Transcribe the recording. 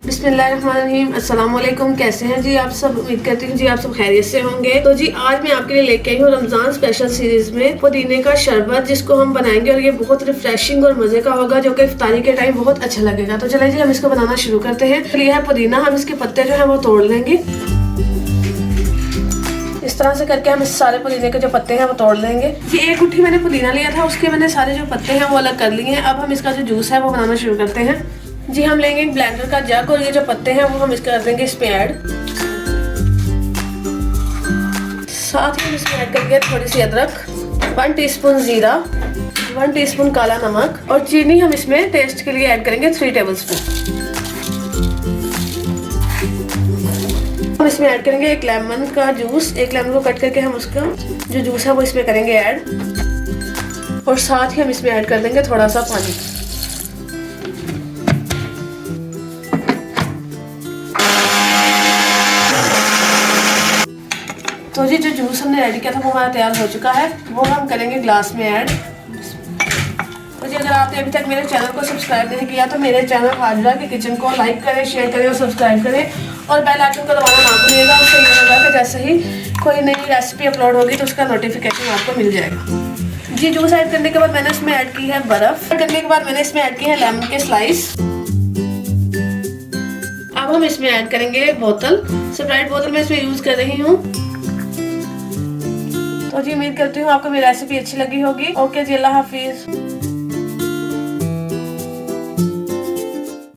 बिस्मिल्लाहिर्रहमानिर्रहीम, अस्सलाम वालेकुम। कैसे हैं जी आप सब? उम्मीद करती हूँ जी आप सब खैरियत से होंगे। तो जी आज मैं आपके लिए लेके आई हूँ रमजान स्पेशल सीरीज में पुदीने का शरबत, जिसको हम बनाएंगे और ये बहुत रिफ्रेशिंग और मजे का होगा, जो कि इफ्तारी के टाइम बहुत अच्छा लगेगा। तो चलिए जी हम इसको बनाना शुरू करते हैं। तो ये है पुदीना, हम इसके पत्ते जो है वो तोड़ लेंगे। इस तरह से करके हम इस सारे पुदीने के जो पत्ते हैं वो तोड़ लेंगे। ये एक गुट्ठी मैंने पुदीना लिया था, उसके मैंने सारे जो पत्ते हैं वो अलग कर लिए हैं। अब हम इसका जो जूस है वो बनाना शुरू करते हैं। जी हम लेंगे एक ब्लेंडर का जग और ये जो पत्ते हैं वो हम इसका कर देंगे इसमें ऐड। साथ ही हम इसमें ऐड करेंगे थोड़ी सी अदरक, 1 टीस्पून जीरा, 1 टीस्पून काला नमक और चीनी हम इसमें टेस्ट के लिए ऐड करेंगे 3 टेबलस्पून। हम इसमें ऐड करेंगे एक लेमन का जूस। एक लेमन को कट करके हम उसका जो जूस है वो इसमें करेंगे ऐड और साथ ही हम इसमें ऐड कर देंगे थोड़ा सा पानी। तो जी जो जूस हमने रेडी किया था वो हमारा तैयार हो चुका है, वो हम करेंगे ग्लास में ऐड। तो जी अगर आपने अभी तक मेरे चैनल को सब्सक्राइब नहीं किया तो मेरे चैनल हाजरा की किचन को लाइक करें, शेयर करें और सब्सक्राइब करें और बेल आइकन को दबाना ना भूलिएगा। उससे ये होगा कि जैसे ही कोई नई रेसिपी अपलोड होगी तो उसका नोटिफिकेशन आपको मिल जाएगा। जी जूस ऐड करने के बाद मैंने इसमें ऐड की है बर्फ। ऐड करने के बाद मैंने इसमें ऐड की है लेमन के स्लाइस। अब हम इसमें ऐड करेंगे बोतल, स्प्राइट बोतल मैं इसमें यूज कर रही हूँ। तो जी उम्मीद करती हूँ आपको मेरी रेसिपी अच्छी लगी होगी। ओके जी, अल्लाह हाफिज।